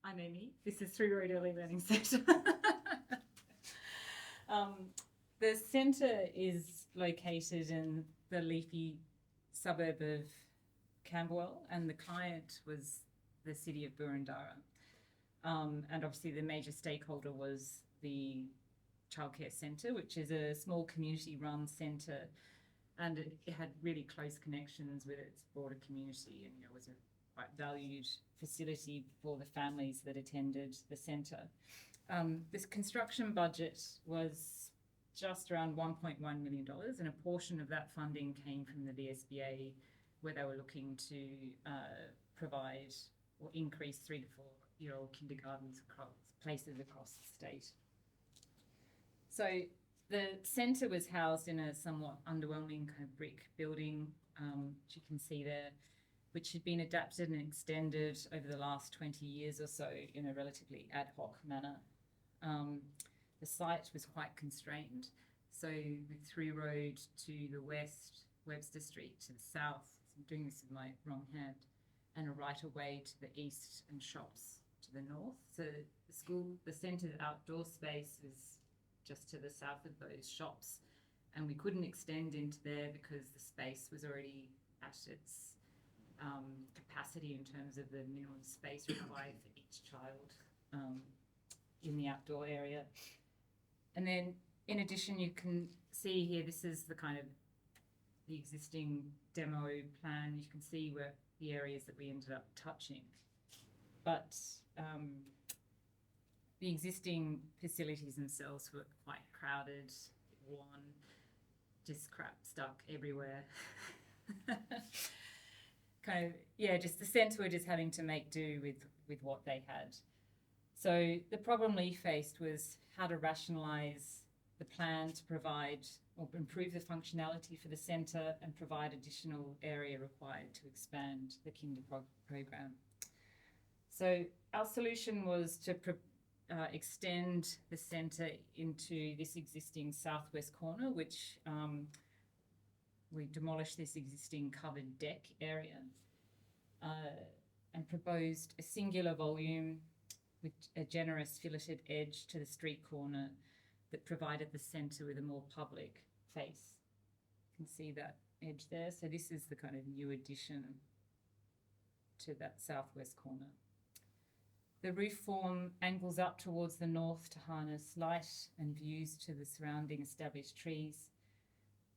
I'm Amy. This is Three Road Early Learning Centre. The centre is located in the leafy suburb of Camberwell, and the client was the city of Boroondara. And obviously the major stakeholder was the childcare centre, which is a small community-run centre, and it had really close connections with its broader community, and was a quite valued facility for the families that attended the centre. This construction budget was just around $1.1 million, and a portion of that funding came from the VSBA, where they were looking to provide or increase 3 to 4-year-old kindergartens across places across the state. So the centre was housed in a somewhat underwhelming kind of brick building, which you can see there, which had been adapted and extended over the last 20 years or so in a relatively ad hoc manner. The site was quite constrained, so with Three Road to the west, Webster Street to the south, I'm doing this with my wrong hand, and a right of way to the east and shops to the north. So the centre's outdoor space is just to the south of those shops, and we couldn't extend into there because the space was already at its capacity in terms of the minimum space required for each child in the outdoor area. And then in addition, you can see here, this is the kind of the existing demo plan. You can see where the areas that we ended up touching. But the existing facilities themselves were quite crowded, worn, just crap stuck everywhere. Just the centre were just having to make do with what they had. So the problem we faced was how to rationalise the plan to provide or improve the functionality for the centre and provide additional area required to expand the kinder program. So our solution was to extend the centre into this existing southwest corner, which we demolished this existing covered deck area and proposed a singular volume with a generous filleted edge to the street corner that provided the centre with a more public face. You can see that edge there. So this is the kind of new addition to that southwest corner. The roof form angles up towards the north to harness light and views to the surrounding established trees.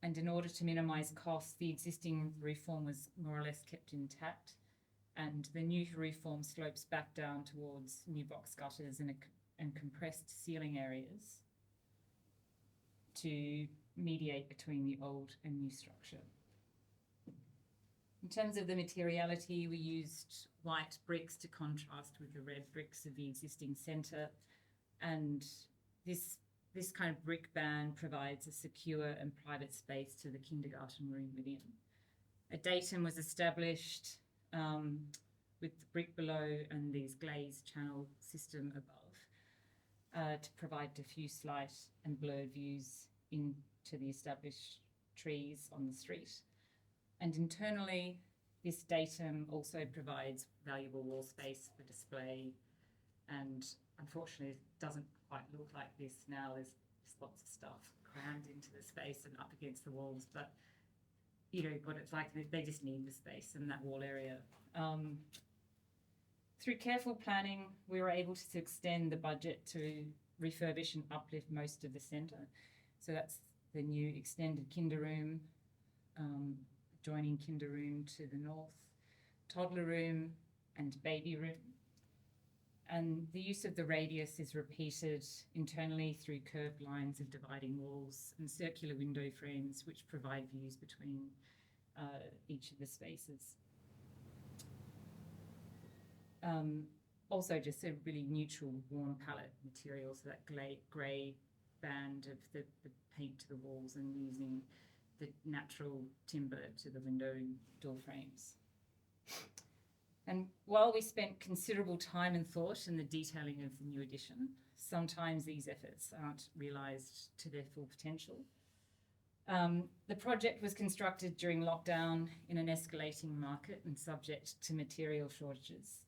And in order to minimise costs, the existing roof form was more or less kept intact, and the new roof form slopes back down towards new box gutters and compressed ceiling areas to mediate between the old and new structure. In terms of the materiality, we used white bricks to contrast with the red bricks of the existing centre, and this kind of brick band provides a secure and private space to the kindergarten room within. A datum was established with the brick below and these glazed channel system above to provide diffuse light and blurred views into the established trees on the street. And internally, this datum also provides valuable wall space for display, and unfortunately it doesn't quite look like this now. There's just lots of stuff crammed into the space and up against the walls, but what it's like, they just need the space in that wall area. Through careful planning, we were able to extend the budget to refurbish and uplift most of the centre. So that's the new extended kinder room, adjoining kinder room to the north, toddler room and baby room. And the use of the radius is repeated internally through curved lines of dividing walls and circular window frames, which provide views between each of the spaces. Also just a really neutral warm palette material, so that grey band of the paint to the walls, and using the natural timber to the window and door frames. And while we spent considerable time and thought in the detailing of the new addition, sometimes these efforts aren't realised to their full potential. The project was constructed during lockdown in an escalating market and subject to material shortages.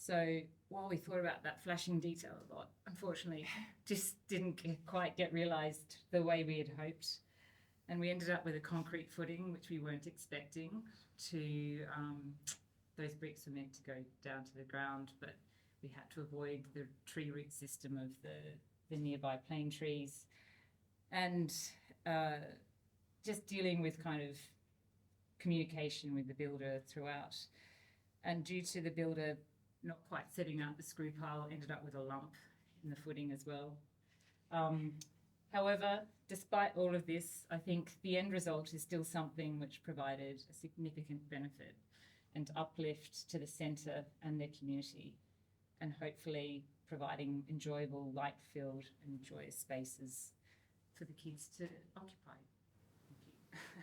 So while we thought about that flashing detail a lot, unfortunately, just didn't quite get realised the way we had hoped. And we ended up with a concrete footing, which we weren't expecting to, those bricks were meant to go down to the ground, but we had to avoid the tree root system of the nearby plane trees. And just dealing with kind of communication with the builder throughout. And due to the builder not quite setting up the screw pile, ended up with a lump in the footing as well. However, despite all of this, I think the end result is still something which provided a significant benefit and uplift to the centre and their community, and hopefully providing enjoyable, light-filled and joyous spaces for the kids to occupy. Thank you.